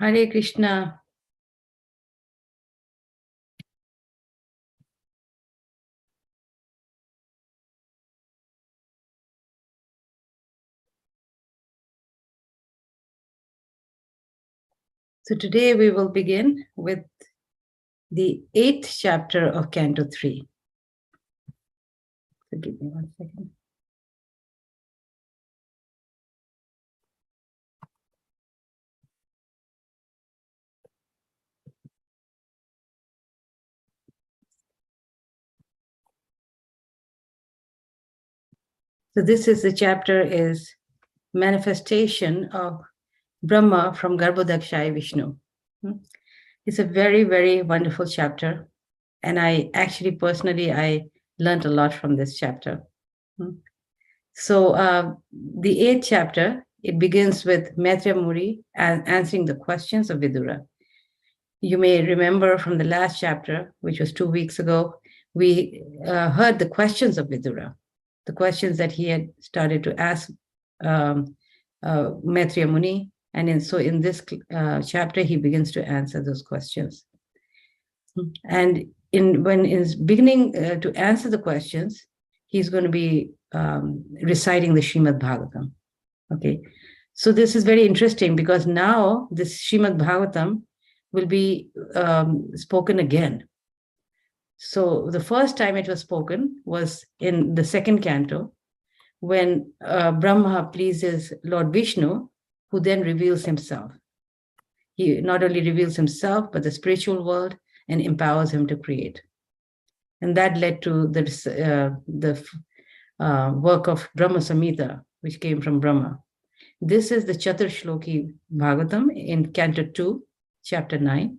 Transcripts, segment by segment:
Hare Krishna. So today we will begin with the 8th chapter of Canto 3. So give me 1 second. So this is the chapter is manifestation of Brahma from Garbhodakshaya Vishnu. It's a very, very wonderful chapter. And I actually personally, I learned a lot from this chapter. So the 8th chapter, it begins with Maitreya Muni answering the questions of Vidura. You may remember from the last chapter, which was 2 weeks ago, we heard the questions of Vidura, the questions that he had started to ask Maitreya Muni. And in this chapter, he begins to answer those questions. And when he's beginning to answer the questions, he's going to be reciting the Srimad Bhagavatam. Okay, so this is very interesting because now this Srimad Bhagavatam will be spoken again. So the first time it was spoken was in the 2nd canto, when Brahma pleases Lord Vishnu, who then reveals himself. He not only reveals himself, but the spiritual world, and empowers him to create. And that led to the work of Brahma Samhita, which came from Brahma. This is the Chatur Shloki Bhagavatam in Canto 2, Chapter 9.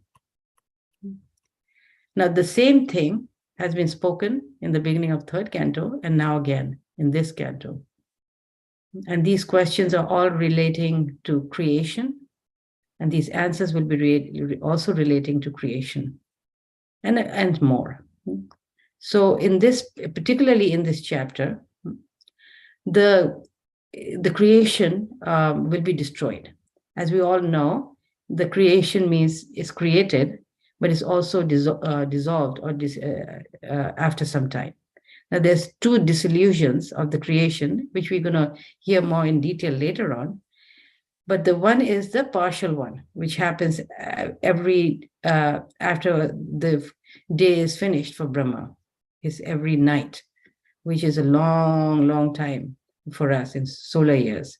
Now, the same thing has been spoken in the beginning of 3rd canto, and now again in this canto. And these questions are all relating to creation, and these answers will be also relating to creation, and more. So in this, particularly in this chapter, the creation will be destroyed. As we all know, the creation means it's created, but it's also dissolved or after some time. Now, there's 2 dissolutions of the creation, which we're going to hear more in detail later on. But the one is the partial one, which happens every after the day is finished for Brahma. It's every night, which is a long, long time for us in solar years.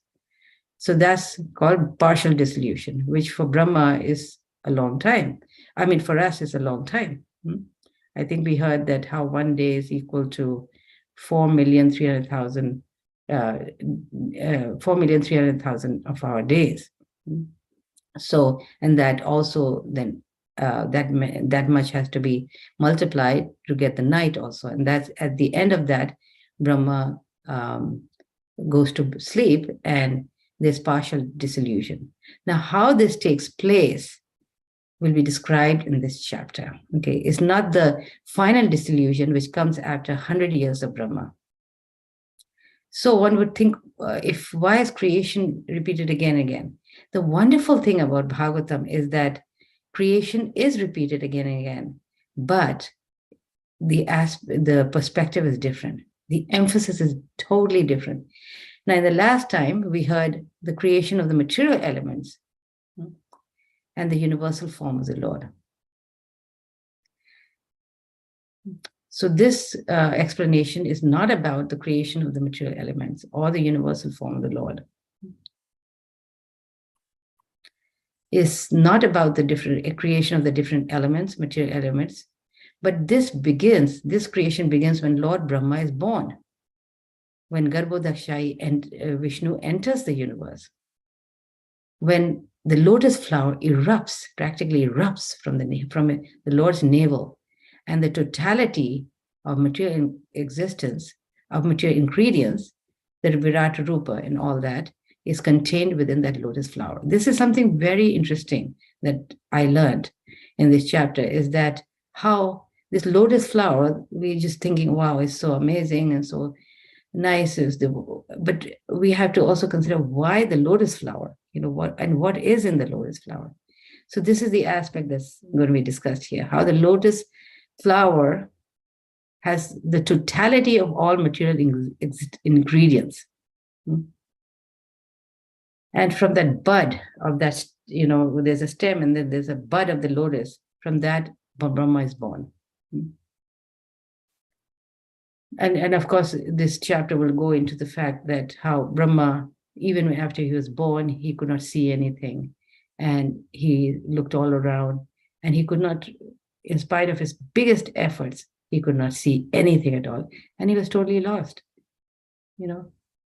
So that's called partial dissolution, which for Brahma is a long time. I mean, for us, it's a long time. I think we heard that how 1 day is equal to 4,300,000 of our days. So, and that also then that much has to be multiplied to get the night also. And that's at the end of that, Brahma goes to sleep and there's partial dissolution. Now, how this takes place will be described in this chapter. Okay, it's not the final dissolution which comes after 100 years of Brahma. So one would think, why is creation repeated again and again? The wonderful thing about Bhagavatam is that creation is repeated again and again, but the perspective is different. The emphasis is totally different. Now, in the last time, we heard the creation of the material elements and the universal form of the Lord. So this explanation is not about the creation of the material elements or the universal form of the Lord. is not about the creation of the different elements, material elements, but this creation begins when Lord Brahma is born, when Garbhodakshai and Vishnu enters the universe, when the lotus flower practically erupts from the Lord's navel, and the totality of material existence, of material ingredients, the Virata Rupa and all that, is contained within that lotus flower. This is something very interesting that I learned in this chapter, is that how this lotus flower, we're just thinking, wow, it's so amazing and so nice. But we have to also consider why the lotus flower, what is in the lotus flower. So this is the aspect that's going to be discussed here, how the lotus flower has the totality of all material ingredients. And from that bud of that, there's a stem and then there's a bud of the lotus. From that, Brahma is born. And of course, this chapter will go into the fact that how Brahma, even after he was born, he could not see anything. And he looked all around and he could not, in spite of his biggest efforts, he could not see anything at all. And he was totally lost,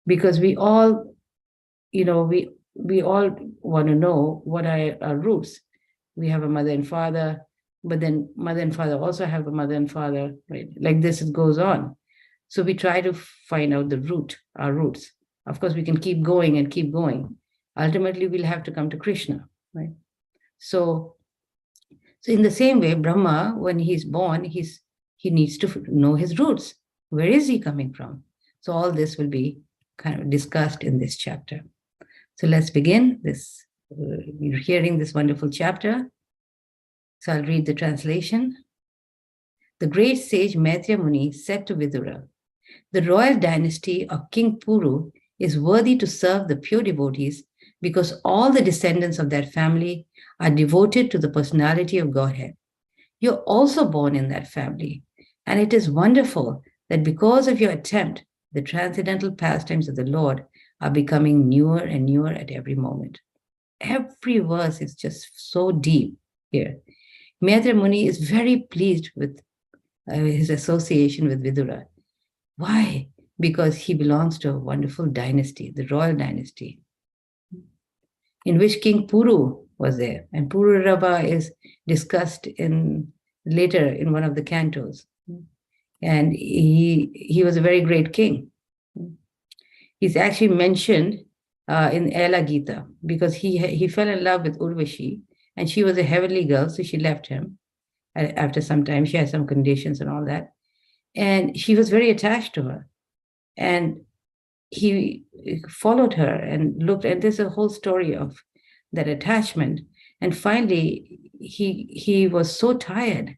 because we all, we all want to know what are our roots. We have a mother and father, but then mother and father also have a mother and father, right? Like this, it goes on. So we try to find out our roots. Of course, we can keep going and keep going. Ultimately, we'll have to come to Krishna, right? So in the same way, Brahma, when he's born, he needs to know his roots. Where is he coming from? So all this will be kind of discussed in this chapter. So let's begin this. You're hearing this wonderful chapter. So I'll read the translation. The great sage Maitreya Muni said to Vidura, "The royal dynasty of King Puru is worthy to serve the pure devotees because all the descendants of that family are devoted to the personality of Godhead. You're also born in that family, and it is wonderful that because of your attempt, the transcendental pastimes of the Lord are becoming newer and newer at every moment." Every verse is just so deep here. Maitreya Muni is very pleased with his association with Vidura. Why? Because he belongs to a wonderful dynasty, the royal dynasty, in which King Puru was there. And Pururava is discussed later in one of the cantos. And he was a very great king. He's actually mentioned in Ela Gita because he fell in love with Urvashi, and she was a heavenly girl, so she left him. After some time, she had some conditions and all that. And she was very attached to her. And he followed her and looked, and there's a whole story of that attachment. And finally, he was so tired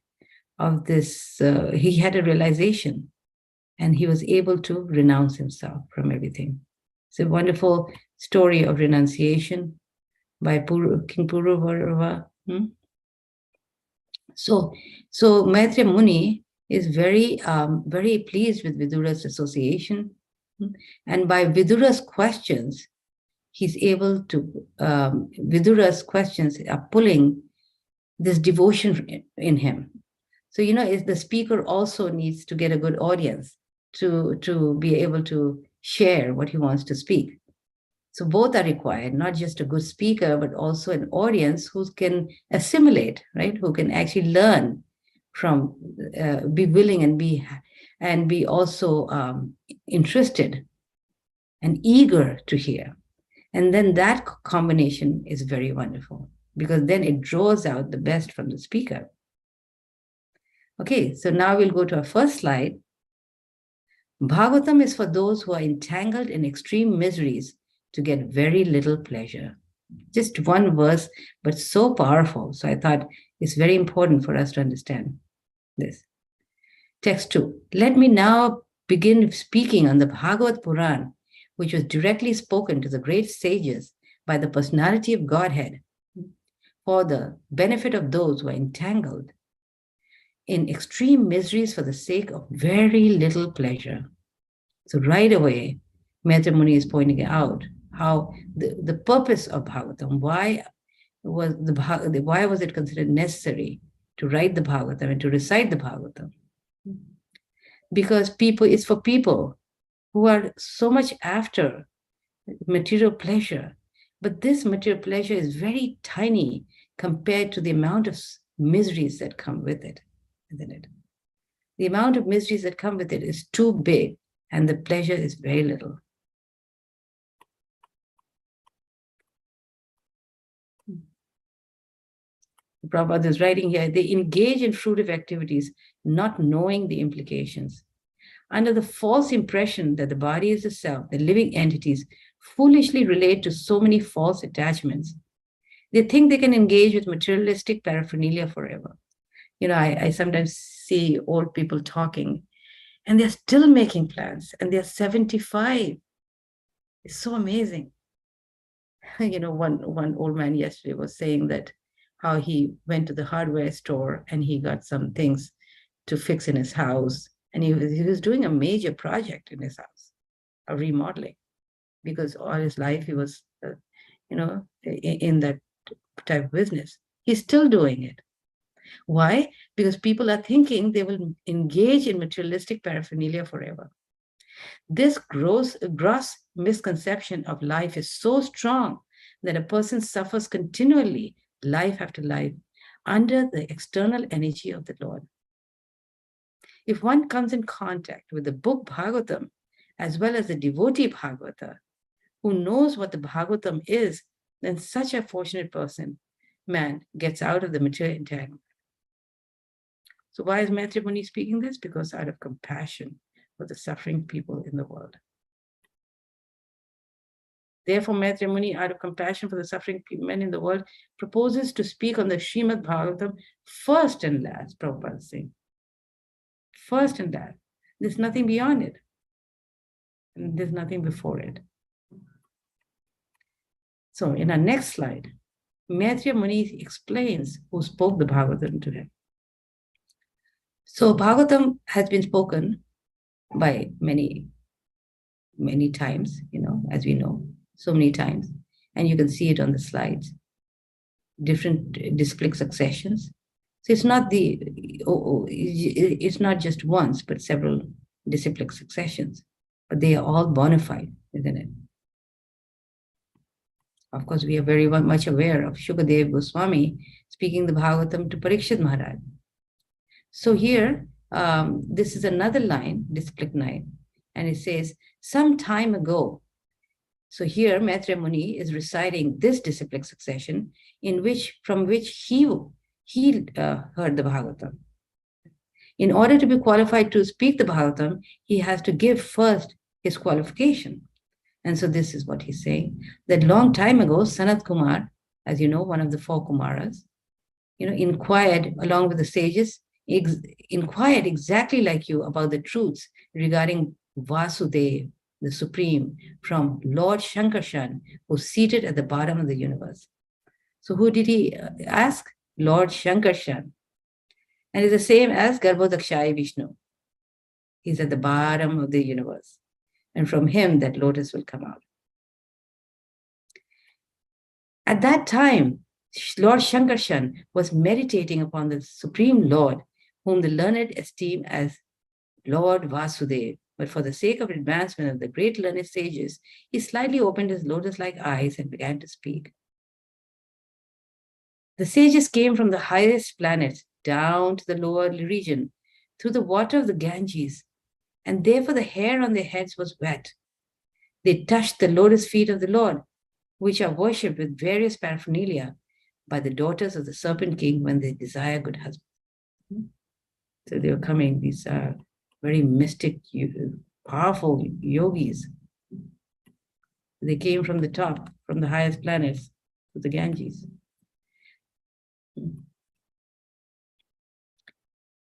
of this, he had a realization, and he was able to renounce himself from everything. It's a wonderful story of renunciation by King Pururava. So Maitreya Muni is very, very pleased with Vidura's association. And by Vidura's questions, he's able to, Vidura's questions are pulling this devotion in him. So, the speaker also needs to get a good audience to be able to share what he wants to speak. So both are required, not just a good speaker, but also an audience who can assimilate, right? Who can actually learn from, be willing and be also interested and eager to hear. And then that combination is very wonderful because then it draws out the best from the speaker. Okay, so now we'll go to our first slide. Bhagavatam is for those who are entangled in extreme miseries to get very little pleasure. Just one verse, but so powerful. So I thought it's very important for us to understand this. Text 2. Let me now begin speaking on the Bhagavad Puran, which was directly spoken to the great sages by the personality of Godhead for the benefit of those who are entangled in extreme miseries for the sake of very little pleasure. So right away, Maitreya Muni is pointing out how the purpose of Bhagavatam, why why was it considered necessary to write the Bhagavatam and to recite the Bhagavatam? Because it's for people who are so much after material pleasure. But this material pleasure is very tiny compared to the amount of miseries that come with it, isn't it? The amount of miseries that come with it is too big, and the pleasure is very little. Prabhupada is writing here, they engage in fruitive activities, not knowing the implications. Under the false impression that the body is the self, the living entities foolishly relate to so many false attachments. They think they can engage with materialistic paraphernalia forever. I sometimes see old people talking, and they're still making plans, and they're 75. It's so amazing. One old man yesterday was saying that how he went to the hardware store and he got some things to fix in his house. And he was doing a major project in his house, a remodeling, because all his life he was, in that type of business. He's still doing it. Why? Because people are thinking they will engage in materialistic paraphernalia forever. This gross misconception of life is so strong that a person suffers continually, life after life, under the external energy of the Lord. If one comes in contact with the book Bhagavatam, as well as the devotee Bhagavata, who knows what the Bhagavatam is, then such a fortunate man gets out of the material entanglement. So why is Maitreya Muni speaking this? Because out of compassion for the suffering people in the world. Therefore, Maitreya Muni, out of compassion for the suffering men in the world, proposes to speak on the Srimad Bhagavatam first and last, Prabhupada is saying. First and last. There's nothing beyond it. And there's nothing before it. So in our next slide, Maitreya Muni explains who spoke the Bhagavatam to him. So Bhagavatam has been spoken by many, many times, as we know, so many times. And you can see it on the slides, different disciplic successions. So it's not it's not just once, but several disciplic successions. But they are all bona fide, isn't it? Of course, we are very much aware of Shukadev Goswami speaking the Bhagavatam to Parikshit Maharaj. So here, this is another line, disciplic 9, and it says, some time ago. So here, Maitreya Muni is reciting this disciplic succession from which he heard the Bhagavatam. In order to be qualified to speak the Bhagavatam, he has to give first his qualification. And so this is what he's saying, that long time ago, Sanat Kumar, as you know, one of the 4 Kumaras, inquired along with the sages, inquired exactly like you about the truths regarding Vasudeva, the Supreme, from Lord Shankarshan, who's seated at the bottom of the universe. So who did he ask? Lord Shankarshan. And it's the same as Garbhodakshaya Vishnu. He's at the bottom of the universe. And from him, that lotus will come out. At that time, Lord Shankarshan was meditating upon the Supreme Lord, whom the learned esteem as Lord Vasudeva. But for the sake of advancement of the great learned sages, he slightly opened his lotus-like eyes and began to speak. The sages came from the highest planets down to the lower region through the water of the Ganges, and therefore the hair on their heads was wet. They touched the lotus feet of the Lord, which are worshipped with various paraphernalia by the daughters of the Serpent King when they desire good husbands. So they were coming, these very mystic, powerful yogis. They came from the top, from the highest planets, to the Ganges.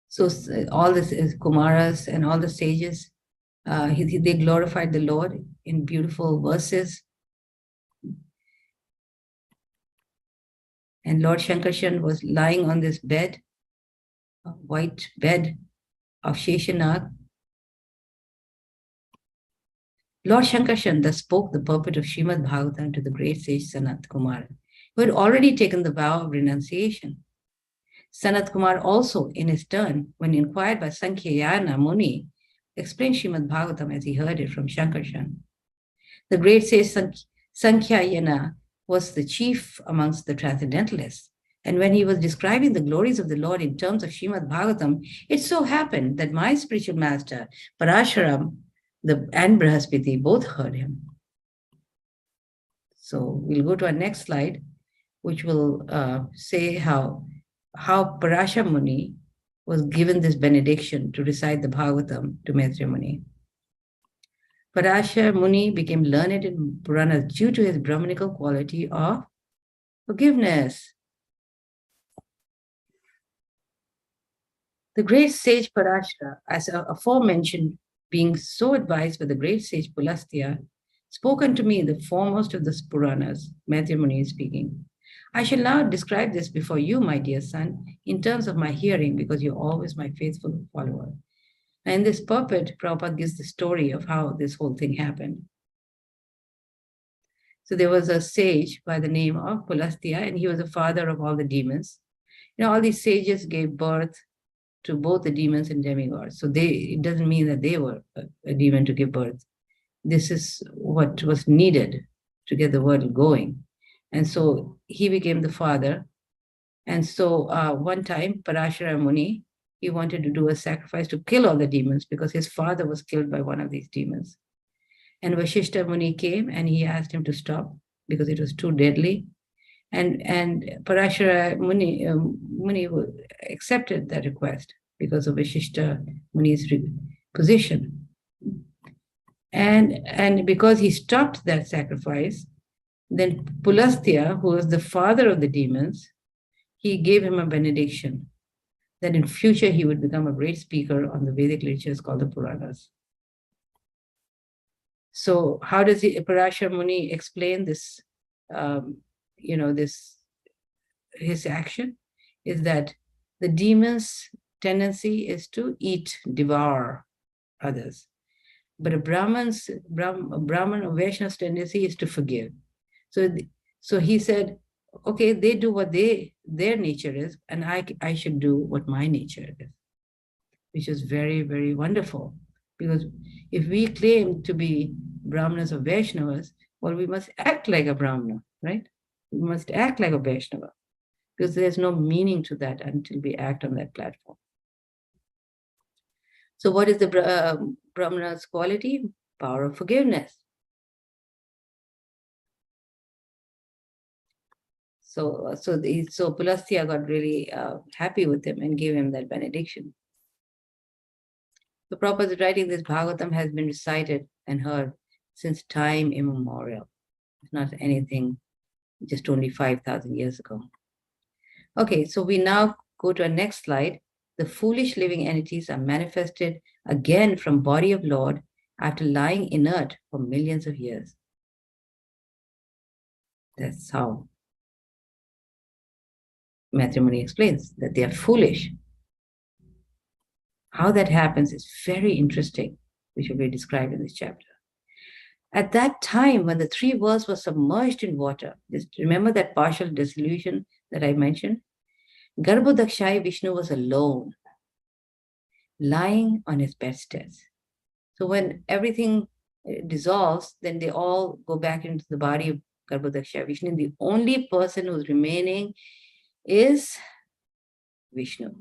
So all this is Kumaras and all the sages, they glorified the Lord in beautiful verses. And Lord Shankarshan was lying on this bed, a white bed of Sheshanag. Lord Shankarshan thus spoke the purport of Srimad Bhagavatam to the great sage Sanat Kumar. He who had already taken the vow of renunciation. Sanat Kumar also, in his turn, when inquired by Sankhya Muni, explained Srimad Bhagavatam as he heard it from Shankarshan. The great sage Sankhya was the chief amongst the transcendentalists. And when he was describing the glories of the Lord in terms of Srimad Bhagavatam, it so happened that my spiritual master, Parasharam, and Brahaspati both heard him. So we'll go to our next slide, which will say how Parasha Muni was given this benediction to recite the Bhagavatam to Maitreya Muni. Parasha Muni became learned in Puranas due to his Brahmanical quality of forgiveness. The great sage Parasha, as aforementioned, being so advised by the great sage Pulastya, spoke unto me the foremost of the Puranas, Maitreya Muni is speaking. I shall now describe this before you, my dear son, in terms of my hearing, because you're always my faithful follower. And in this purport, Prabhupada gives the story of how this whole thing happened. So there was a sage by the name of Pulastya, and he was the father of all the demons. You know, all these sages gave birth to both the demons and demigods. So it doesn't mean that they were a demon to give birth. This is what was needed to get the world going. And so he became the father. And so one time, Parashara Muni, he wanted to do a sacrifice to kill all the demons because his father was killed by one of these demons. And Vashishta Muni came and he asked him to stop because it was too deadly. And Parashara Muni accepted that request because of Vashishta Muni's position. And because he stopped that sacrifice, then Pulastya, who was the father of the demons, he gave him a benediction that in future he would become a great speaker on the Vedic literatures called the Puranas. So how does Parashara Muni explain this, his action? Is that the demon's tendency is to eat, devour others. But a Brahman or Vaishnava's tendency is to forgive. So he said, okay, they do what their nature is, and I should do what my nature is, which is very, very wonderful. Because if we claim to be Brahmanas or Vaishnavas, well, we must act like a Brahmana, right? We must act like a Vaishnava, because there's no meaning to that until we act on that platform. So what is the Brahmana's quality? Power of forgiveness. So Pulastya got really happy with him and gave him that benediction. The Prabhupada is writing this Bhagavatam has been recited and heard since time immemorial. It's not anything just only 5,000 years ago. Okay, so we now go to our next slide. The foolish living entities are manifested again from body of Lord after lying inert for millions of years. That's how Maitreya Muni explains that they are foolish. How that happens is very interesting, which will be described in this chapter. At that time, when the three worlds were submerged in water, just remember that partial dissolution that I mentioned? Garbhodakshaya Vishnu was alone, lying on his bedstead. So when everything dissolves, then they all go back into the body of Garbhodakshaya Vishnu. The only person who's remaining is Vishnu.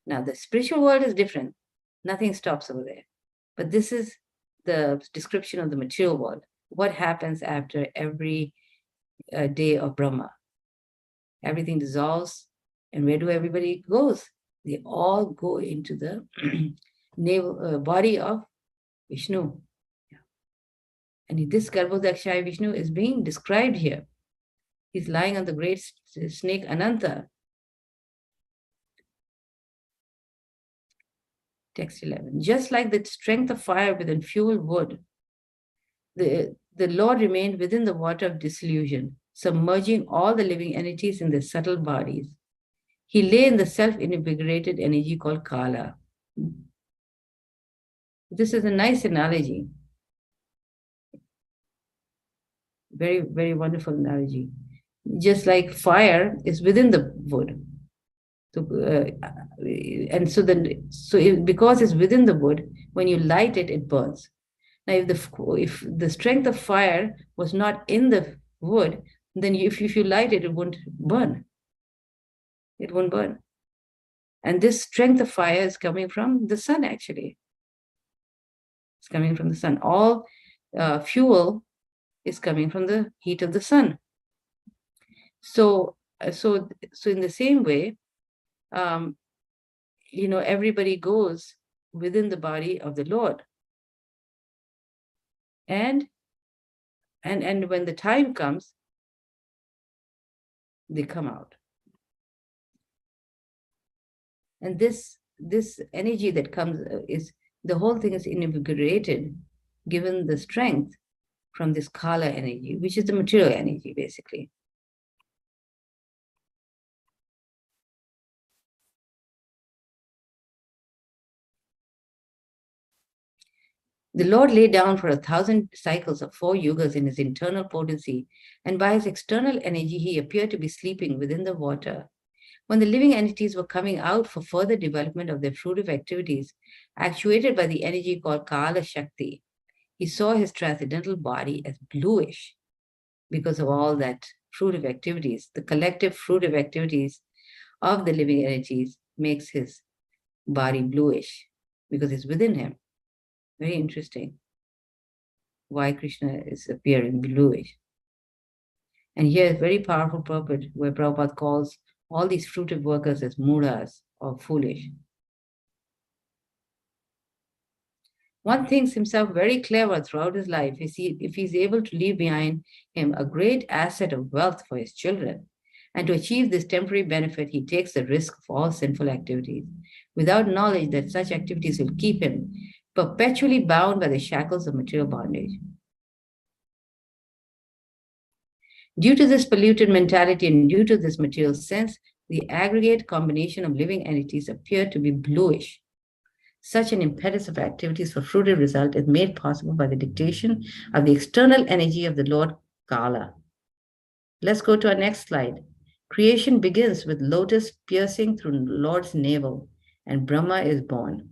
Now, the spiritual world is different. Nothing stops over there. But this is the description of the material world. What happens after every day of Brahma? Everything dissolves. And where do everybody goes? They all go into the body of Vishnu. And this Garbhodakshaya Vishnu is being described here. He's lying on the great snake Ananta. Text 11. Just like the strength of fire within fuel wood, the Lord remained within the water of disillusion, submerging all the living entities in their subtle bodies. He lay in the self-invigorated energy called Kala. This is a nice analogy. Very, very wonderful analogy. just like fire is within the wood. So, because it's within the wood, when you light it, it burns. Now, if the strength of fire was not in the wood, then if you light it, it won't burn. It won't burn. And this strength of fire is coming from the sun, actually. It's coming from the sun. All fuel is coming from the heat of the sun. So in the same way, everybody goes within the body of the Lord. And when the time comes, they come out. And this energy that comes is, the whole thing is invigorated, given the strength from this Kala energy, which is the material energy, basically. The Lord lay down for 1,000 cycles of 4 yugas in his internal potency, and by his external energy, he appeared to be sleeping within the water. When the living entities were coming out for further development of their fruitive activities, actuated by the energy called Kala Shakti, he saw his transcendental body as bluish because of all that fruitive activities. The collective fruitive activities of the living energies makes his body bluish because it's within him. Very interesting why Krishna is appearing bluish. And here is very powerful purport where Prabhupada calls all these fruitive workers as mudas, or foolish. One thinks himself very clever throughout his life if he's able to leave behind him a great asset of wealth for his children. And to achieve this temporary benefit, he takes the risk of all sinful activities, without knowledge that such activities will keep him perpetually bound by the shackles of material bondage. Due to this polluted mentality and due to this material sense, the aggregate combination of living entities appear to be bluish. Such an impetus of activities for fruitive result is made possible by the dictation of the external energy of the Lord Kala. Let's go to our next slide. Creation begins with lotus piercing through Lord's navel, and Brahma is born.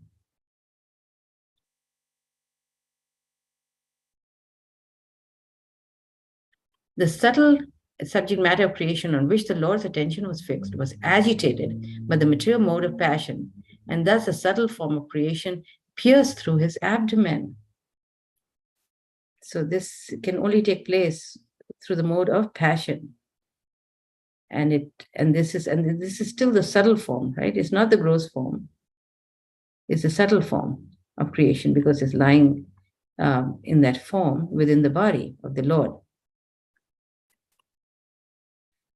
The subtle subject matter of creation on which the Lord's attention was fixed was agitated by the material mode of passion, and thus a subtle form of creation pierced through his abdomen. So this can only take place through the mode of passion. And this is still the subtle form, right? It's not the gross form. It's the subtle form of creation because it's lying in that form within the body of the Lord.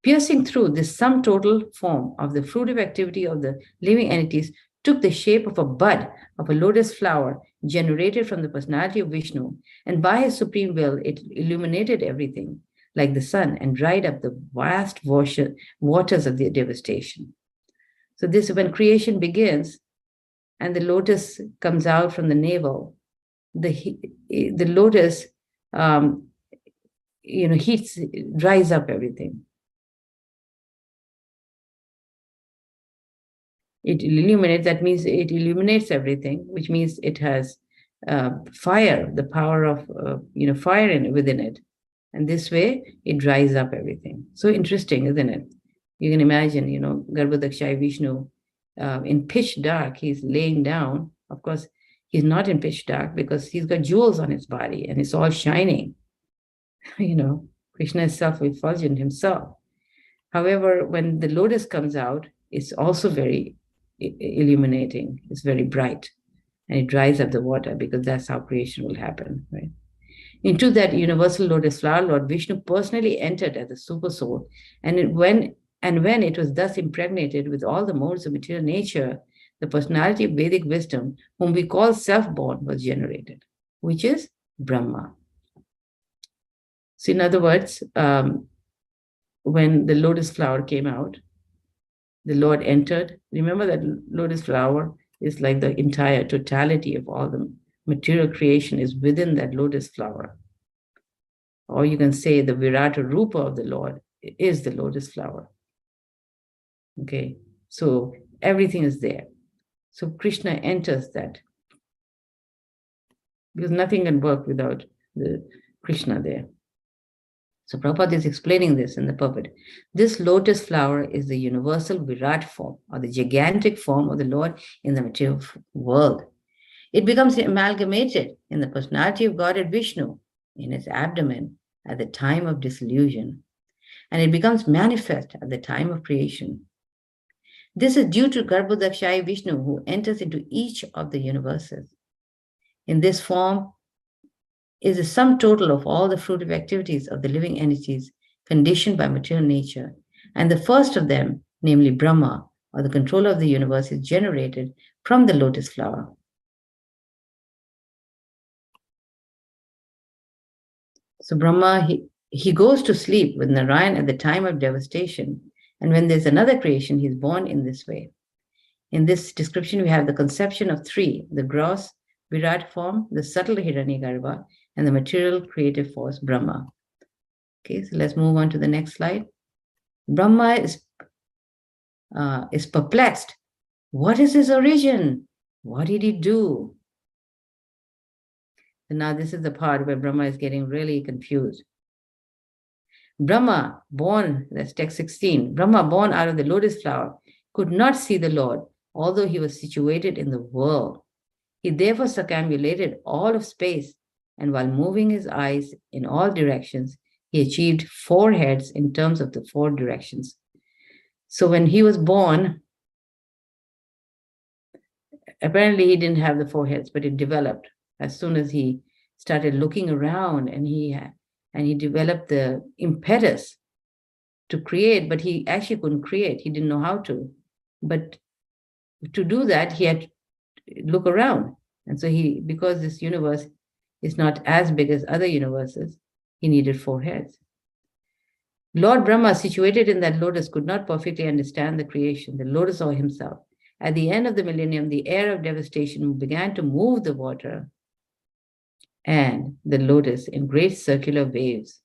Piercing through this sum total form of the fruitive activity of the living entities took the shape of a bud of a lotus flower generated from the personality of Vishnu, and by his supreme will, it illuminated everything like the sun and dried up the vast waters of the devastation. So this, when creation begins and the lotus comes out from the navel, the lotus, heats, dries up everything. It illuminates, that means it illuminates everything, which means it has fire, the power of fire within it. And this way, it dries up everything. So interesting, isn't it? You can imagine, Garbhodakshai Vishnu, in pitch dark, he's laying down. Of course, he's not in pitch dark because he's got jewels on his body and it's all shining. Krishna is self-effulgent himself. However, when the lotus comes out, it's also very illuminating. It's very bright. And it dries up the water because that's how creation will happen, right? Into that universal lotus flower, Lord Vishnu personally entered as a super soul. And when it was thus impregnated with all the modes of material nature, the personality of Vedic wisdom, whom we call self-born, was generated, which is Brahma. So in other words, when the lotus flower came out, the Lord entered. Remember that lotus flower is like the entire totality of all the material creation is within that lotus flower. Or you can say the Virata Rupa of the Lord is the lotus flower. Okay, so everything is there. So Krishna enters that, because nothing can work without the Krishna there. So Prabhupada is explaining this in the purport. This lotus flower is the universal Virat form, or the gigantic form of the Lord in the material world. It becomes amalgamated in the personality of Godhead Vishnu in its abdomen at the time of dissolution, and it becomes manifest at the time of creation. This is due to Garbhodakshaya Vishnu, who enters into each of the universes. In this form is the sum total of all the fruitive activities of the living entities conditioned by material nature, and the first of them, namely Brahma, or the controller of the universe, is generated from the lotus flower. So Brahma, he goes to sleep with Narayan at the time of devastation, and when there's another creation, he's born in this way. In this description, we have the conception of three: the gross Virat form, the subtle Hiranyagarbha, and the material creative force, Brahma. Okay, so let's move on to the next slide. Brahma is perplexed. What is his origin? What did he do? And now this is the part where Brahma is getting really confused. Brahma, born, that's text 16, Brahma, born out of the lotus flower, could not see the Lord, although he was situated in the world. He therefore circumambulated all of space, and while moving his eyes in all directions, he achieved 4 heads in terms of the 4 directions. So when he was born, apparently he didn't have the 4 heads, but it developed as soon as he started looking around, and he developed the impetus to create, but he actually couldn't create. He didn't know how to. But to do that, he had to look around. And so because this universe is not as big as other universes, he needed 4 heads. Lord Brahma, situated in that lotus, could not perfectly understand the creation, the lotus or himself. At the end of the millennium, the air of devastation began to move the water and the lotus in great circular waves.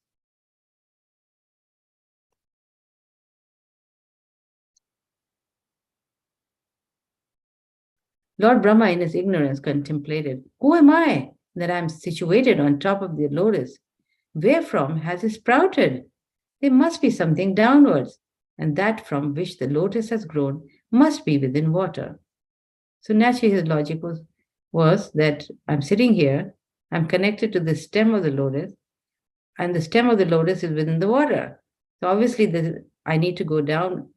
Lord Brahma, in his ignorance, contemplated, who am I that I am situated on top of the lotus? Wherefrom has it sprouted? There must be something downwards, and that from which the lotus has grown must be within water. So naturally his logic was that I'm sitting here, I'm connected to the stem of the lotus, and the stem of the lotus is within the water. So obviously I need to go down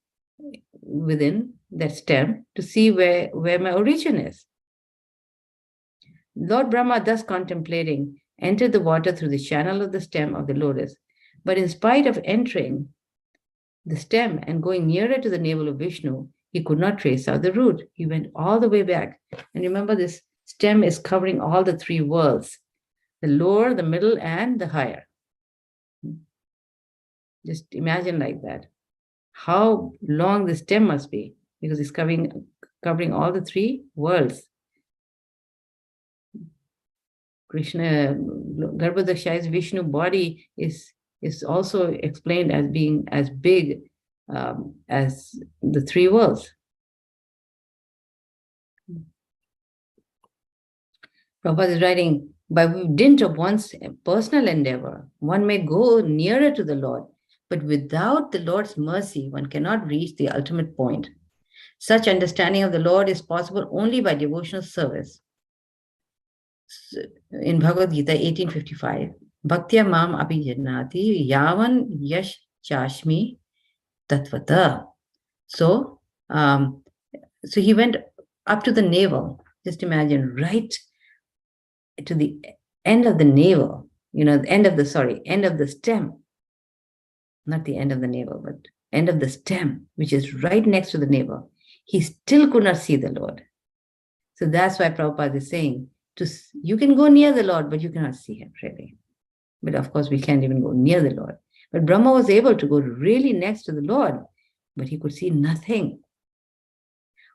within that stem to see where my origin is. Lord Brahma, thus contemplating, entered the water through the channel of the stem of the lotus. But in spite of entering the stem and going nearer to the navel of Vishnu, he could not trace out the root. He went all the way back. And remember, this stem is covering all the 3 worlds: the lower, the middle, and the higher. Just imagine like that. How long the stem must be, because it's covering all the 3 worlds. Krishna, Garbhodakshaya's Vishnu body is also explained as being as big as the 3 worlds. Prabhupada is writing, by dint of one's personal endeavor, one may go nearer to the Lord, but without the Lord's mercy, one cannot reach the ultimate point. Such understanding of the Lord is possible only by devotional service. In Bhagavad Gita 18:55, Bhaktya mam abhijanati yavan yash chashmi tatvata. So he went up to the navel. Just imagine, right to the end of the navel, end of the stem. Not the end of the navel, but end of the stem, which is right next to the navel. He still could not see the Lord. So that's why Prabhupada is saying, you can go near the Lord, but you cannot see him, really. But of course, we can't even go near the Lord. But Brahma was able to go really next to the Lord, but he could see nothing.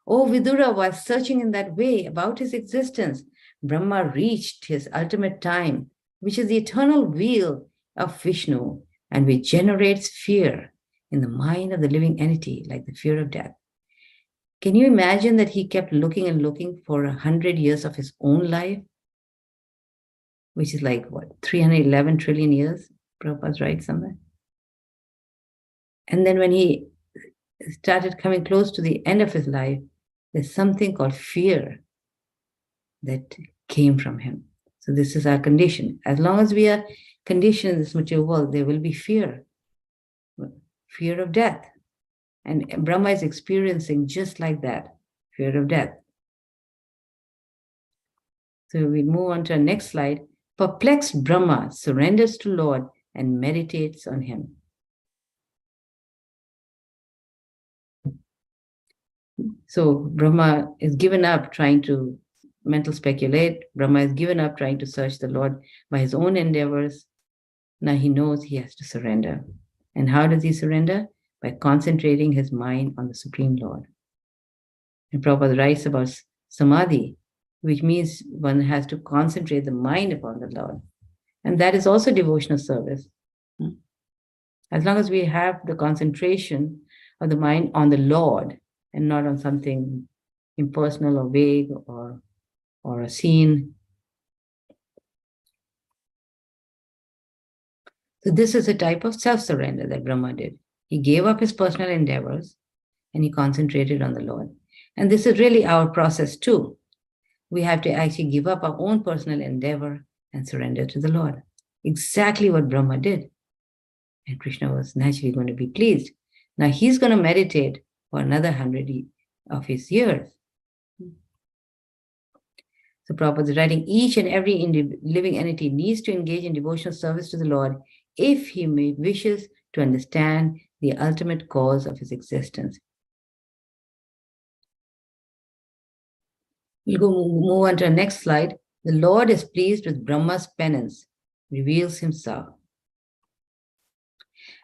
Oh, Vidura, while searching in that way about his existence, Brahma reached his ultimate time, which is the eternal wheel of Vishnu, and which generates fear in the mind of the living entity, like the fear of death. Can you imagine that he kept looking and looking for 100 years of his own life, which is like, what, 311 trillion years? Prabhupada's right somewhere. And then when he started coming close to the end of his life, there's something called fear that came from him. So this is our condition. As long as we are conditioned in this material world, there will be fear of death. And Brahma is experiencing just like that, fear of death. So we move on to our next slide. Perplexed Brahma surrenders to Lord and meditates on him. So Brahma is given up trying to mental speculate. Brahma is given up trying to search the Lord by his own endeavors. Now he knows he has to surrender. And how does he surrender? By concentrating his mind on the Supreme Lord. And Prabhupada writes about samadhi, which means one has to concentrate the mind upon the Lord. And that is also devotional service. As long as we have the concentration of the mind on the Lord and not on something impersonal or vague or a scene. So this is a type of self-surrender that Brahma did. He gave up his personal endeavors and he concentrated on the Lord. And this is really our process too. We have to actually give up our own personal endeavor and surrender to the Lord. Exactly what Brahma did. And Krishna was naturally going to be pleased. Now he's going to meditate for another 100 of his years. So Prabhupada is writing, each and every living entity needs to engage in devotional service to the Lord if he wishes to understand the ultimate cause of his existence. We'll move on to the next slide. The Lord is pleased with Brahma's penance, reveals himself.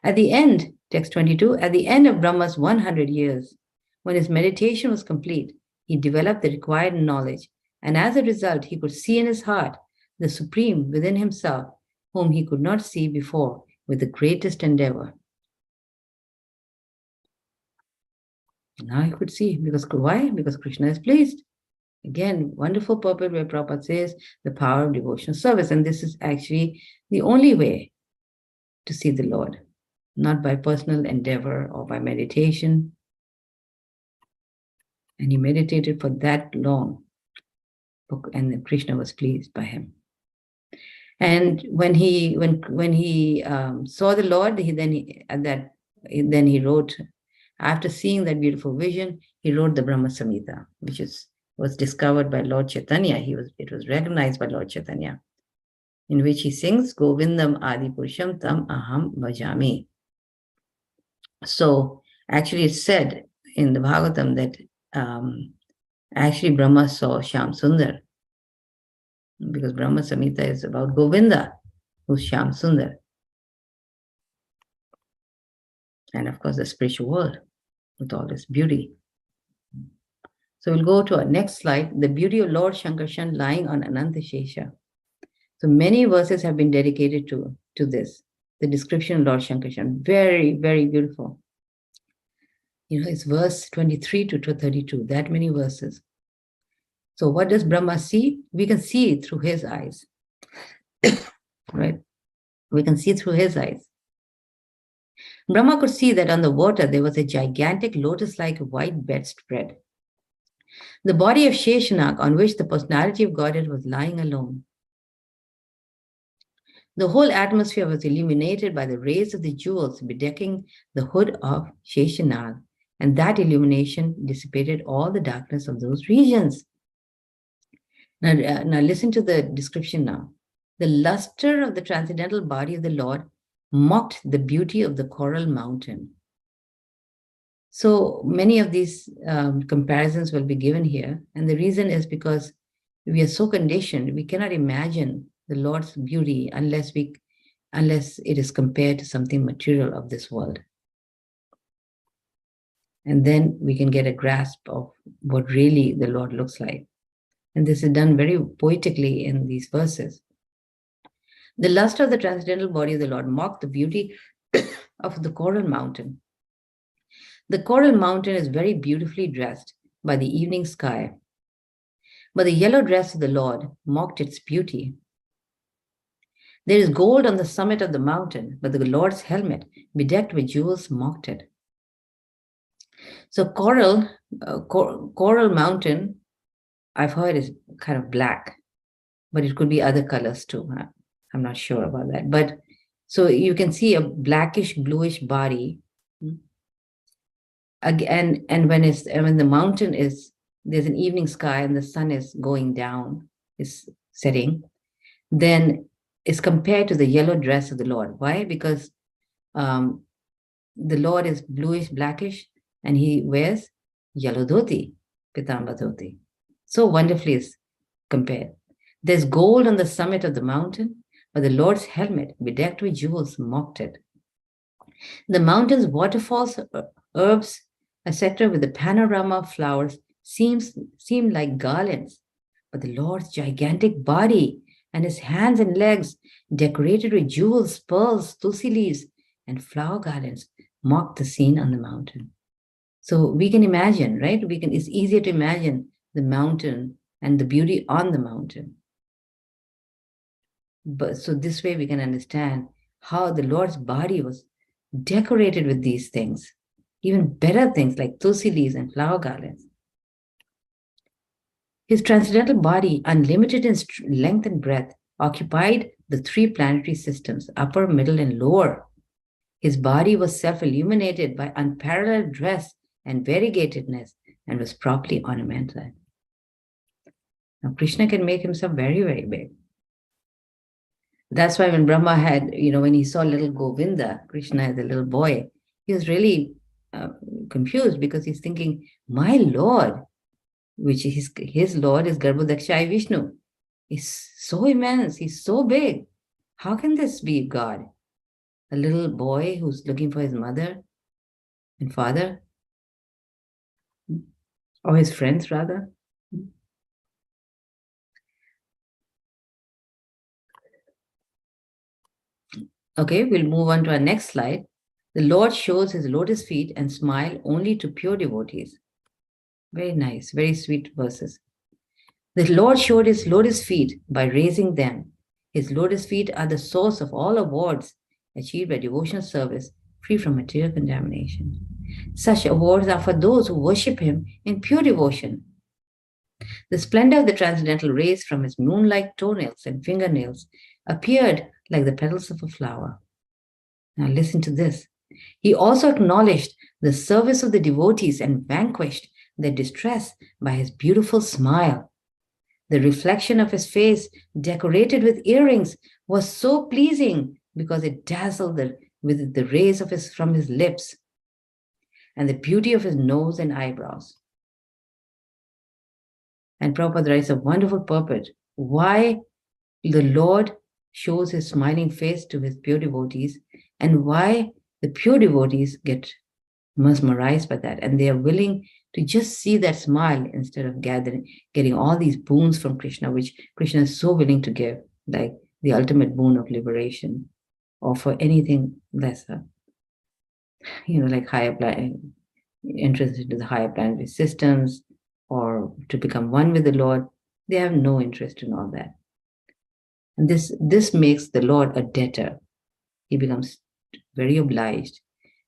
At the end, text 22, at the end of Brahma's 100 years, when his meditation was complete, he developed the required knowledge, and as a result, he could see in his heart the Supreme within himself, whom he could not see before with the greatest endeavor. Now he could see, because why? Because Krishna is pleased. Again, wonderful purport where Prabhupada says the power of devotional service, and this is actually the only way to see the Lord, not by personal endeavor or by meditation. And he meditated for that long, and Krishna was pleased by him. And when he saw the Lord, then he wrote. After seeing that beautiful vision, he wrote the Brahma Samhita, which was discovered by Lord Chaitanya. It was recognized by Lord Chaitanya, in which he sings Govindam Adi Purusham Tam Aham Bhajami. So actually it's said in the Bhagavatam that actually Brahma saw Shyam Sundar, because Brahma Samhita is about Govinda, who's Shyam Sundar. And of course the spiritual world with all this beauty. So we'll go to our next slide, the beauty of Lord Shankarshan lying on Ananta Shesha. So many verses have been dedicated to this, the description of Lord Shankarshan. Very, very beautiful. It's verse 23 to 32, that many verses. So what does Brahma see? We can see it through his eyes, right? We can see through his eyes. Brahma could see that on the water there was a gigantic lotus-like white bedspread. The body of Sheshanag, on which the personality of Godhead was lying alone. The whole atmosphere was illuminated by the rays of the jewels bedecking the hood of Sheshanag, and that illumination dissipated all the darkness of those regions. Now listen to the description now. The luster of the transcendental body of the Lord mocked the beauty of the coral mountain. So many of these comparisons will be given here, and the reason is because we are so conditioned, we cannot imagine the Lord's beauty unless it is compared to something material of this world. And then we can get a grasp of what really the Lord looks like. And this is done very poetically in these verses. The luster of the transcendental body of the Lord mocked the beauty of the coral mountain. The coral mountain is very beautifully dressed by the evening sky, but the yellow dress of the Lord mocked its beauty. There is gold on the summit of the mountain, but the Lord's helmet, bedecked with jewels, mocked it. So coral mountain, I've heard, is kind of black, but it could be other colors too. I'm not sure about that. But so you can see a blackish, bluish body. Again, and when the mountain is, there's an evening sky and the sun is going down, is setting, then it's compared to the yellow dress of the Lord. Why? Because the Lord is bluish, blackish, and he wears yellow dhoti, pitamba dhoti. So wonderfully is compared. There's gold on the summit of the mountain, but the Lord's helmet, bedecked with jewels, mocked it. The mountain's waterfalls, herbs, etc., with the panorama of flowers seem like garlands, but the Lord's gigantic body and his hands and legs, decorated with jewels, pearls, tulsi leaves, and flower garlands, mocked the scene on the mountain. So we can imagine, right? It's easier to imagine the mountain and the beauty on the mountain. But so this way we can understand how the Lord's body was decorated with these things, even better things like tulsi leaves and flower garlands. His transcendental body, unlimited in length and breadth, occupied the three planetary systems, upper, middle, and lower. His body was self-illuminated by unparalleled dress and variegatedness and was properly ornamental. Now, Krishna can make himself very, very big. That's why when Brahma had, when he saw little Govinda, Krishna as a little boy, he was really confused because he's thinking, my Lord, which is his Lord is Garbhodakshai Vishnu. He's so immense, he's so big. How can this be God? A little boy who's looking for his mother and father, or his friends rather. Okay, we'll move on to our next slide. The Lord shows his lotus feet and smile only to pure devotees. Very nice, very sweet verses. The Lord showed his lotus feet by raising them. His lotus feet are the source of all awards achieved by devotional service, free from material contamination. Such awards are for those who worship him in pure devotion. The splendor of the transcendental rays from his moon-like toenails and fingernails appeared like the petals of a flower. Now listen to this. He also acknowledged the service of the devotees and vanquished their distress by his beautiful smile. The reflection of his face, decorated with earrings, was so pleasing because it dazzled with the rays from his lips and the beauty of his nose and eyebrows. And Prabhupada writes a wonderful purport why the Lord shows his smiling face to his pure devotees and why the pure devotees get mesmerized by that and they are willing to just see that smile instead of getting all these boons from Krishna, which Krishna is so willing to give, like the ultimate boon of liberation, or for anything lesser. Like higher interest into the higher planetary systems, or to become one with the Lord. They have no interest in all that. And this makes the Lord a debtor. He becomes very obliged.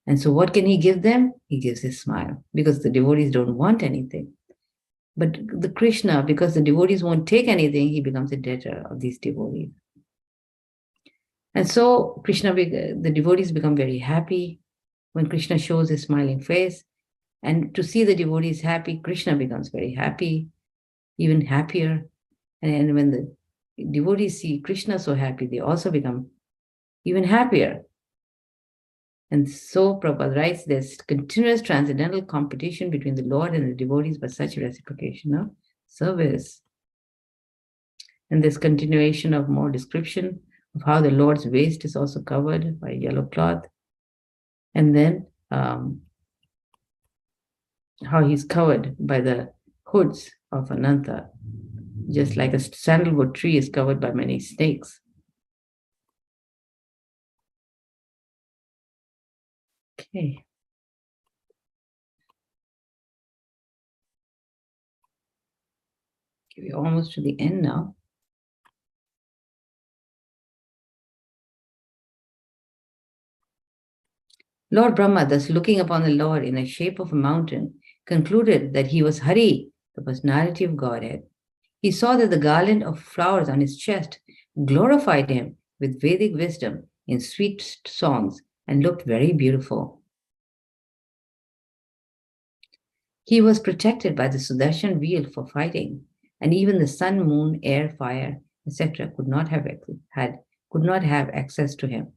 And so what can he give them? He gives his smile, because the devotees don't want anything. But the Krishna, because the devotees won't take anything, he becomes a debtor of these devotees. And so the devotees become very happy when Krishna shows his smiling face. And to see the devotees happy, Krishna becomes very happy, even happier. And when the devotees see Krishna so happy, they also become even happier. And so Prabhupada writes, there's continuous transcendental competition between the Lord and the devotees by such reciprocation of service. And this continuation of more description of how the Lord's waist is also covered by yellow cloth. And then how he's covered by the hoods of Ananta, just like a sandalwood tree is covered by many snakes. Okay. Okay, we're almost to the end now. Lord Brahma, thus looking upon the Lord in the shape of a mountain, concluded that he was Hari, the personality of Godhead. He saw that the garland of flowers on his chest glorified him with Vedic wisdom in sweet songs and looked very beautiful. He was protected by the Sudarshan wheel for fighting, and even the sun, moon, air, fire, etc. could not have access to him.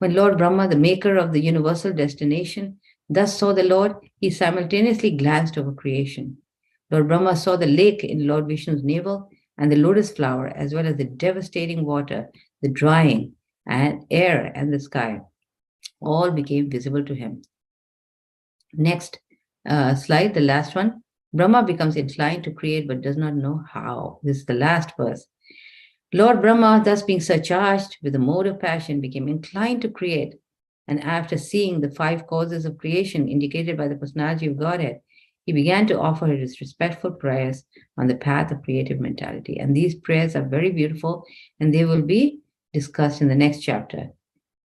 When Lord Brahma, the maker of the universal destination, thus saw the Lord, he simultaneously glanced over creation. Lord Brahma saw the lake in Lord Vishnu's navel and the lotus flower, as well as the devastating water, the drying and air and the sky. All became visible to him. Next slide, the last one. Brahma becomes inclined to create but does not know how. This is the last verse. Lord Brahma, thus being surcharged with the mode of passion, became inclined to create. And after seeing the 5 causes of creation indicated by the personality of Godhead, he began to offer his respectful prayers on the path of creative mentality. And these prayers are very beautiful, and they will be discussed in the next chapter.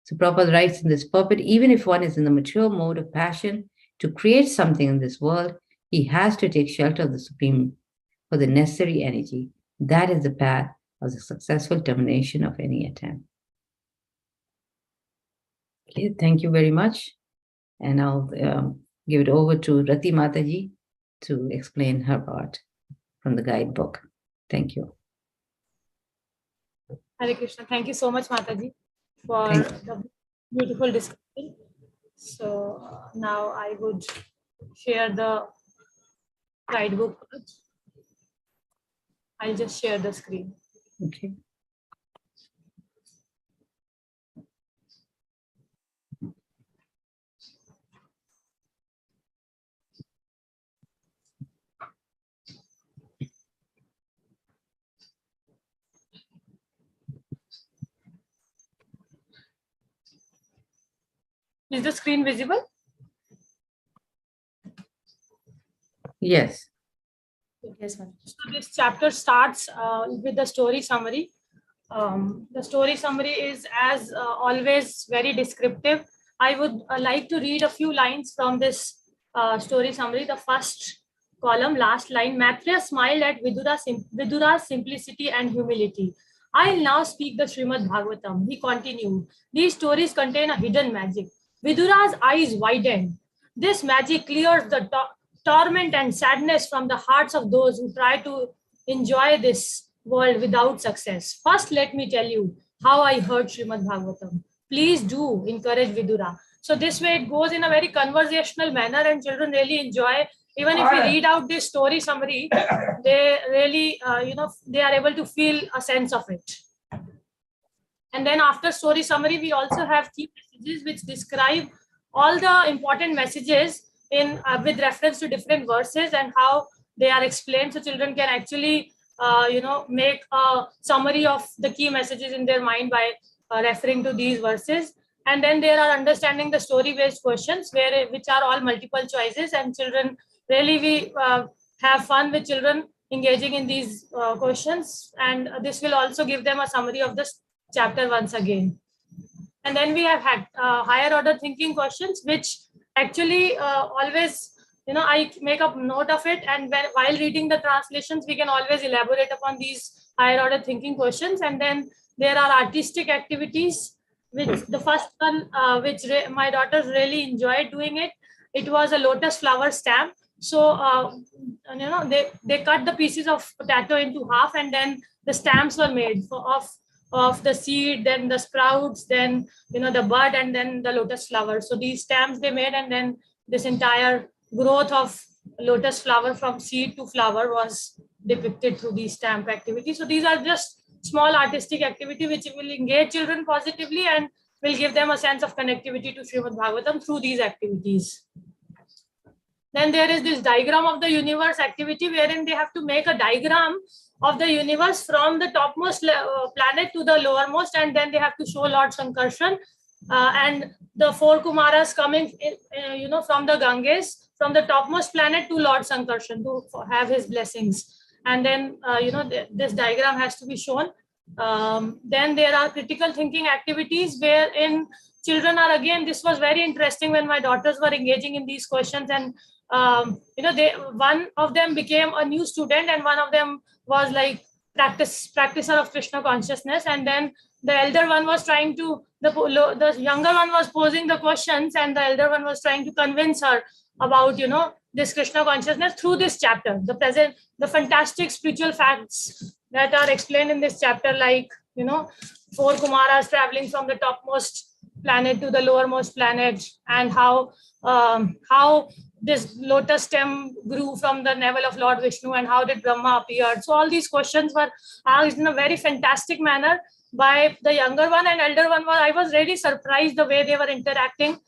So Prabhupada writes in this purport, even if one is in the mature mode of passion to create something in this world, he has to take shelter of the Supreme for the necessary energy. That is the path of the successful termination of any attempt. Okay, thank you very much. And I'll give it over to Rati Mataji to explain her part from the guidebook. Thank you. Hare Krishna. Thank you so much, Mataji, for the beautiful discussion. So now I would share the guidebook. I'll just share the screen. Okay. Is the screen visible? Yes. Yes, ma'am. So this chapter starts with the story summary. The story summary is, as always, very descriptive. I would like to read a few lines from this story summary. The first column, last line. Maitreya smiled at Vidura's simplicity and humility. I'll now speak the Srimad Bhagavatam. He continued. These stories contain a hidden magic. Vidura's eyes widened. This magic clears the torment and sadness from the hearts of those who try to enjoy this world without success. First, let me tell you how I heard Srimad Bhagavatam. Please do encourage Vidura. So this way it goes in a very conversational manner and children really enjoy. Even if we read out this story summary, they really, they are able to feel a sense of it. And then after story summary, we also have key messages which describe all the important messages in with reference to different verses and how they are explained. So children can actually, make a summary of the key messages in their mind by referring to these verses. And then there are understanding the story-based questions, which are all multiple choices, and children really we have fun with children engaging in these questions. And this will also give them a summary of this chapter once again. And then we have had higher order thinking questions, which actually always, I make a note of it, and while reading the translations, we can always elaborate upon these higher order thinking questions. And then there are artistic activities, which the first one, which my daughters really enjoyed doing it. It was a lotus flower stamp. So, they cut the pieces of potato into half, and then the stamps were made of the seed, then the sprouts, then the bud, and then the lotus flower. So these stamps they made, and then this entire growth of lotus flower from seed to flower was depicted through these stamp activities. So these are just small artistic activity which will engage children positively and will give them a sense of connectivity to Srimad Bhagavatam through these activities. Then there is this diagram of the universe activity, wherein they have to make a diagram of the universe from the topmost planet to the lowermost, and then they have to show Lord Sankarshan and the 4 Kumaras coming from the Ganges, from the topmost planet to Lord Sankarshan to have his blessings. And then, this diagram has to be shown. Then there are critical thinking activities wherein children are, again, this was very interesting when my daughters were engaging in these questions, and one of them became a new student and one of them was like practicer of Krishna consciousness, and then the elder one was trying to, the younger one was posing the questions and the elder one was trying to convince her about, this Krishna consciousness through this chapter, the fantastic spiritual facts that are explained in this chapter, like, 4 Kumaras traveling from the topmost planet to the lowermost planet, and how this lotus stem grew from the navel of Lord Vishnu, and how did Brahma appear. So all these questions were asked in a very fantastic manner by the younger one, and elder one I was really surprised the way they were interacting.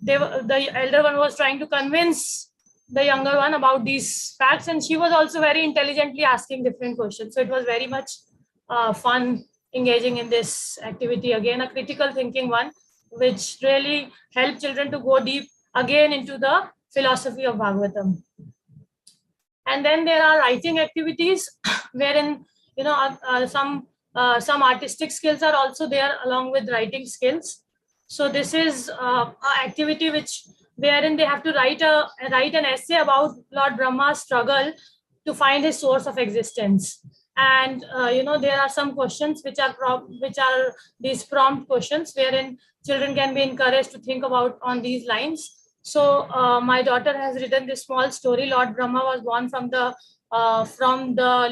The elder one was trying to convince the younger one about these facts, and she was also very intelligently asking different questions. So it was very much fun engaging in this activity. Again, a critical thinking one, which really helped children to go deep again into the philosophy of Bhagavatam. And then there are writing activities wherein, some artistic skills are also there along with writing skills. So this is an activity wherein they have to write an essay about Lord Brahma's struggle to find his source of existence. And there are some questions which are these prompt questions wherein children can be encouraged to think about on these lines. So my daughter has written this small story. Lord Brahma was born from the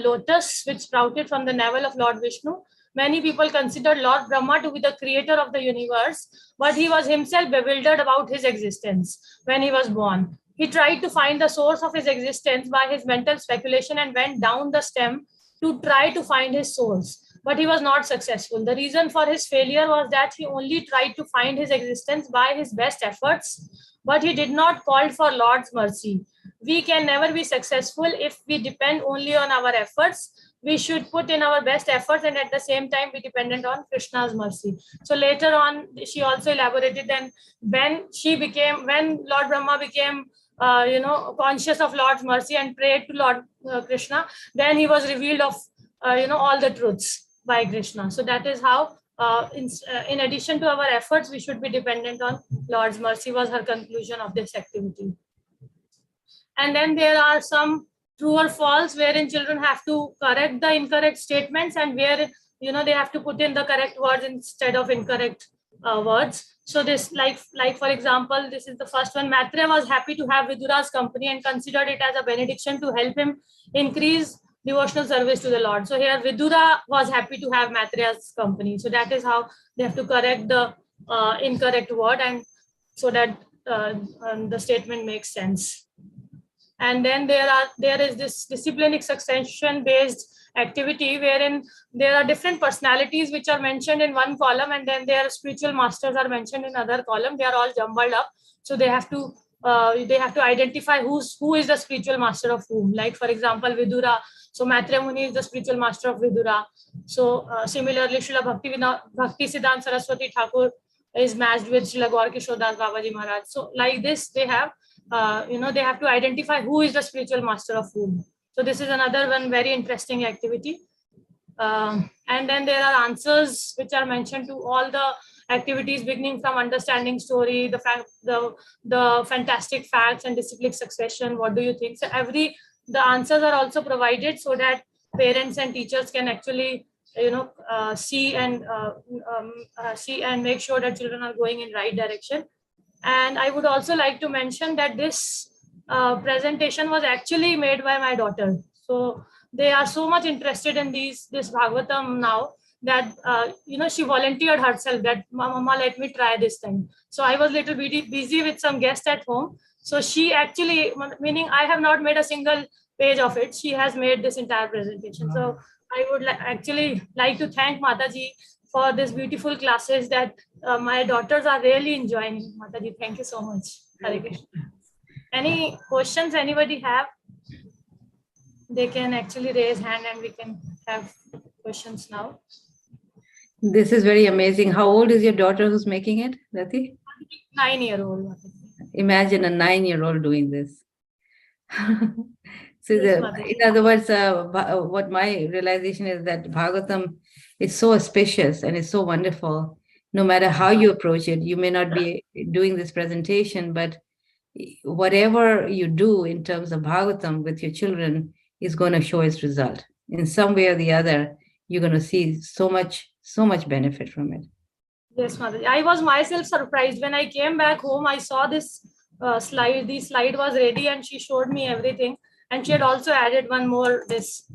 lotus which sprouted from the navel of Lord Vishnu. Many people considered Lord Brahma to be the creator of the universe, but he was himself bewildered about his existence when he was born. He tried to find the source of his existence by his mental speculation and went down the stem to try to find his source, but he was not successful. The reason for his failure was that he only tried to find his existence by his best efforts, but he did not call for Lord's mercy. We can never be successful if we depend only on our efforts. We should put in our best efforts and at the same time be dependent on Krishna's mercy. So later on, she also elaborated then when Lord Brahma became conscious of Lord's mercy and prayed to Lord Krishna, then he was revealed of all the truths by Krishna. So that is how in addition to our efforts, we should be dependent on Lord's mercy, was her conclusion of this activity. And then there are some true or false wherein children have to correct the incorrect statements, and where they have to put in the correct words instead of incorrect words. So this, like for example, this is the first one. Maitreya was happy to have Vidura's company and considered it as a benediction to help him increase devotional service to the Lord. So here Vidura was happy to have Maitreya's company. So that is how they have to correct the incorrect word, and so that the statement makes sense. And then there is this disciplinic succession based activity wherein there are different personalities which are mentioned in one column, and then their spiritual masters are mentioned in another column. They are all jumbled up. So they have to identify who is the spiritual master of whom. Like for example, Vidura. So Maitreya Muni is the spiritual master of Vidura. So similarly, Srila Bhakti Siddhanta Saraswati Thakur is matched with Srila Gaur Kishore Das Babaji Maharaj. So like this, they have they have to identify who is the spiritual master of whom. So this is another one very interesting activity. And then there are answers which are mentioned to all the activities beginning from understanding story, the fantastic facts and disciplic succession. What do you think? So the answers are also provided so that parents and teachers can actually see and make sure that children are going in right direction. And I would also like to mention that this presentation was actually made by my daughter. So they are so much interested in this Bhagavatam now that she volunteered herself that Mama, let me try this time. So I was a little bit busy with some guests at home. So she actually, meaning I have not made a single page of it. She has made this entire presentation. So I would actually like to thank Mataji for these beautiful classes that my daughters are really enjoying. Mataji, thank you so much. Hare Krishna. Any questions anybody have? They can actually raise hand and we can have questions now. This is very amazing. How old is your daughter who's making it, Rati? 9-year-old. imagine a 9-year-old doing this. So Yes, in other words, what my realization is that Bhagavatam is so auspicious and it's so wonderful. No matter how you approach it, you may not be doing this presentation, but whatever you do in terms of Bhagavatam with your children is going to show its result. In some way or the other, you're going to see so much benefit from it. Yes, Mataji. I was myself surprised when I came back home. I saw this slide. The slide was ready, and she showed me everything. And she had also added one more. This,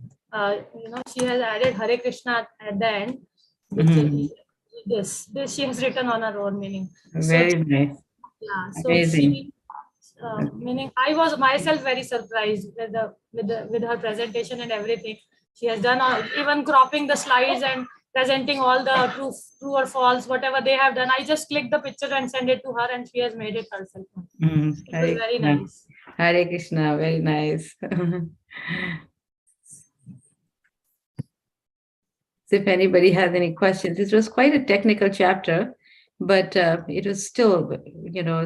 she has added Hare Krishna at the end. This she has written on her own meaning. Very nice. Yeah. So amazing. Meaning I was myself very surprised with her presentation and everything. She has done even cropping the slides and presenting all the true or false, whatever they have done. I just clicked the picture and send it to her, and she has made it herself. It was very nice. Hare Krishna, very nice. So if anybody has any questions, this was quite a technical chapter, but it was still,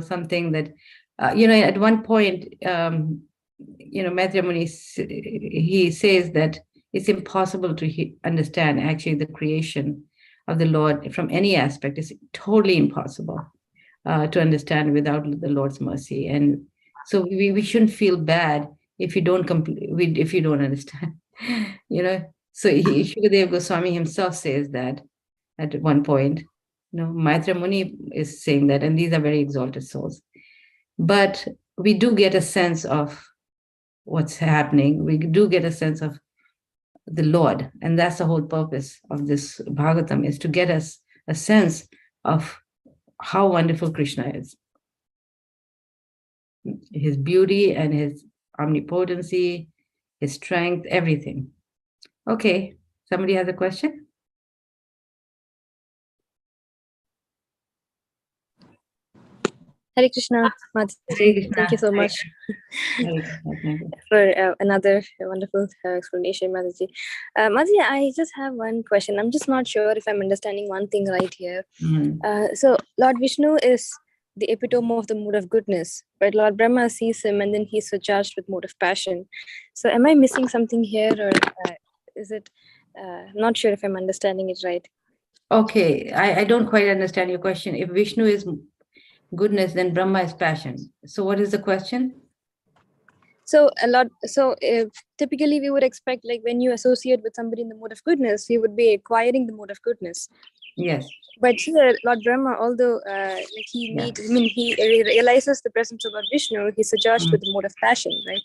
something that, at one point, Maitreya Muni, he says that it's impossible to understand actually the creation of the Lord from any aspect. It's totally impossible to understand without the Lord's mercy. And so we shouldn't feel bad if you don't if you don't understand, So Shukadeva Goswami himself says that at one point, Maitreya Muni is saying that, and these are very exalted souls. But we do get a sense of what's happening. We do get a sense of the Lord, and that's the whole purpose of this Bhagavatam, is to get us a sense of how wonderful Krishna is. His beauty and his omnipotency, his strength, everything. Okay, somebody has a question? Hare Krishna, Mataji. Thank you so much for another wonderful explanation, Mataji. Mataji, I just have one question. I'm just not sure if I'm understanding one thing right here. So Lord Vishnu is the epitome of the mood of goodness, but Lord Brahma sees him and then he's surcharged with mood of passion. So am I missing something here, or is it not sure if I'm understanding it right? Okay, I don't quite understand your question. If Vishnu is goodness, then Brahma is passion. So what is the question? So typically we would expect, like, when you associate with somebody in the mode of goodness, you would be acquiring the mode of goodness. Yes. But here, Lord Brahma, although he realizes the presence of Lord Vishnu, he's surcharged with the mode of passion, right?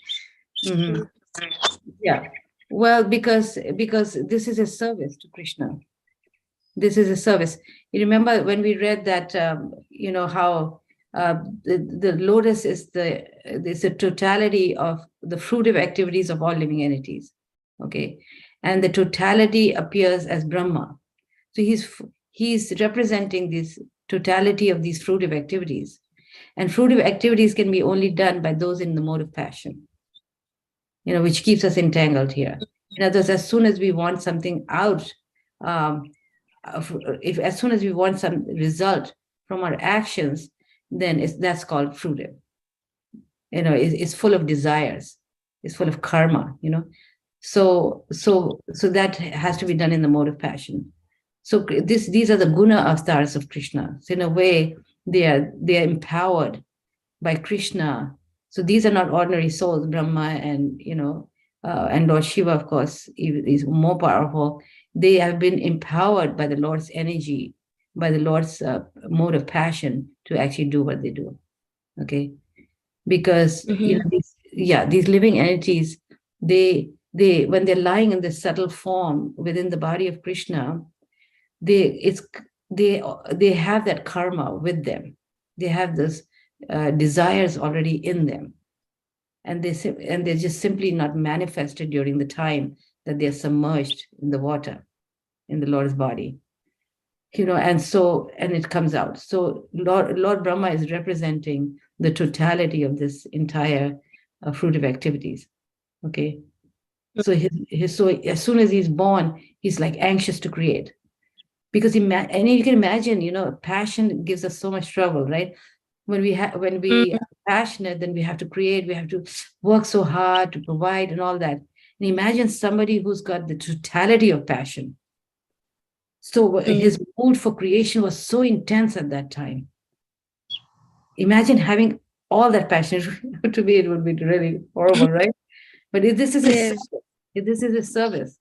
Yeah. Well, because this is a service to Krishna. This is a service. You remember when we read that, how the lotus is the totality of the fruitive activities of all living entities. Okay. And the totality appears as Brahma. So he's representing this totality of these fruitive activities. And fruitive activities can be only done by those in the mode of passion, which keeps us entangled here. In other words, as soon as we want something out, as soon as we want some result from our actions, then that's called fruitive. It's full of desires. It's full of karma. So that has to be done in the mode of passion. So these are the guna avatars of Krishna. So in a way, they are empowered by Krishna. So these are not ordinary souls. Brahma and and Lord Shiva, of course, is more powerful. They have been empowered by the Lord's energy, by the Lord's mode of passion to actually do what they do. Okay, because these living entities, they when they're lying in this subtle form within the body of Krishna, they have that karma with them. They have those desires already in them, and they're just simply not manifested during the time that they're submerged in the water, in the Lord's body, and it comes out. So Lord Brahma is representing the totality of this entire fruitive activities. Okay, so so as soon as he's born, he's like anxious to create, because and you can imagine, passion gives us so much trouble, right? When we are passionate, then we have to create, we have to work so hard to provide and all that. And imagine somebody who's got the totality of passion. So his mood for creation was so intense at that time. Imagine having all that passion. To me, it would be really horrible, right? But this is a service. This is a service.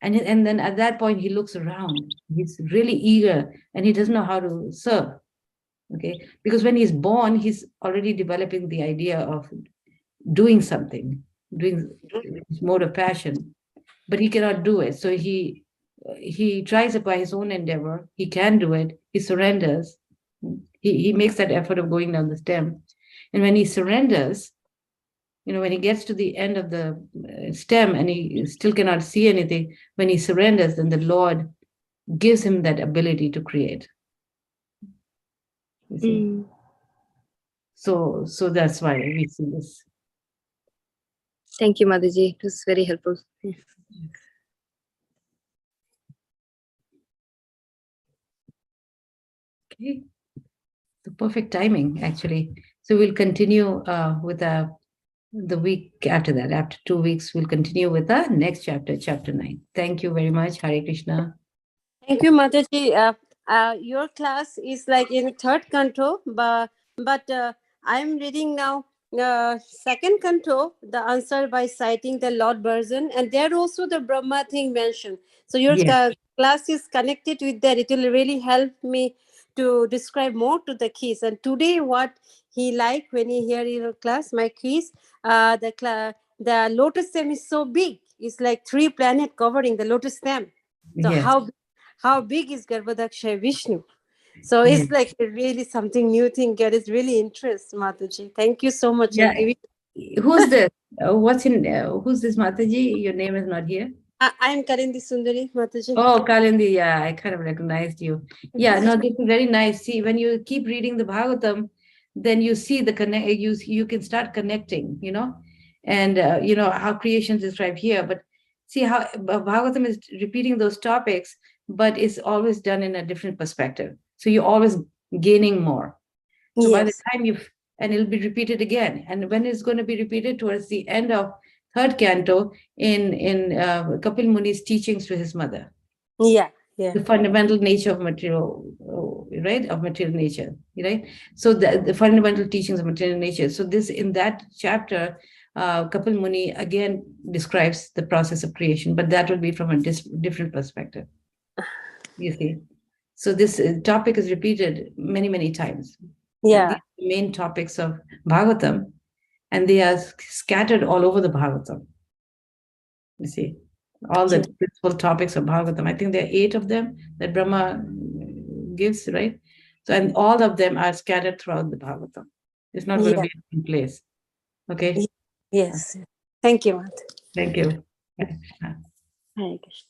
And then at that point, he looks around. He's really eager, and he doesn't know how to serve. Okay, because when he's born, he's already developing the idea of doing something, doing his mode of passion, but he cannot do it. So he tries it by his own endeavor. He can do it. He surrenders. He makes that effort of going down the stem, and when he surrenders, when he gets to the end of the stem and he still cannot see anything, when he surrenders, then the Lord gives him that ability to create. You see? So that's why we see this. Thank you, Mataji. It was very helpful. Okay. The perfect timing, actually. So we'll continue with the week after that. After 2 weeks, we'll continue with the next chapter, chapter 9. Thank you very much. Hare Krishna. Thank you, Mataji. Your class is like in third canto, but I'm reading now second canto, the answer by citing the Lord version, and there also the Brahma thing mentioned. So your class is connected with that. It will really help me to describe more to the kids. And today, what he liked when he hear your class, my kids, the lotus stem is so big. It's like 3 planets covering the lotus stem. So how big is Garbhodakshay Vishnu? So it's like really something new thing. That is really interest, Mataji. Thank you so much. Yeah. Who's this? Who's this, Mataji? Your name is not here. I'm Kalindi Sundari, Mataji. Oh, Kalindi, yeah, I kind of recognized you. Yeah, no, this is very nice. See, when you keep reading the Bhagavatam, then you see the connect. You can start connecting, and how creation is described here. But see how Bhagavatam is repeating those topics, but it's always done in a different perspective. So you're always gaining more. So by the time and it'll be repeated again. And when it's going to be repeated towards the end of third canto in Kapil Muni's teachings to his mother. The fundamental nature of material, right? Of material nature, right? So the fundamental teachings of material nature. So in that chapter, Kapil Muni again describes the process of creation, but that will be from a different perspective. You see? So this topic is repeated many, many times. These are the main topics of Bhagavatam, and they are scattered all over the Bhagavatam. You see, all the principal topics of Bhagavatam. I think there are 8 of them that Brahma gives, right? So, and all of them are scattered throughout the Bhagavatam. It's not going to be in one place. Okay? Yes. Thank you, Mata. Thank you. Hare Krishna.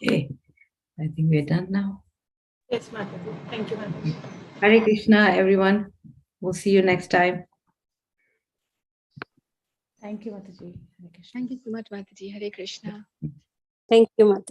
Okay. I think we're done now. Yes, Mataji. Thank you, Mataji. Hare Krishna, everyone. We'll see you next time. Thank you, Mataji. Hare Krishna. Thank you so much, Mataji. Hare Krishna. Thank you, Mata.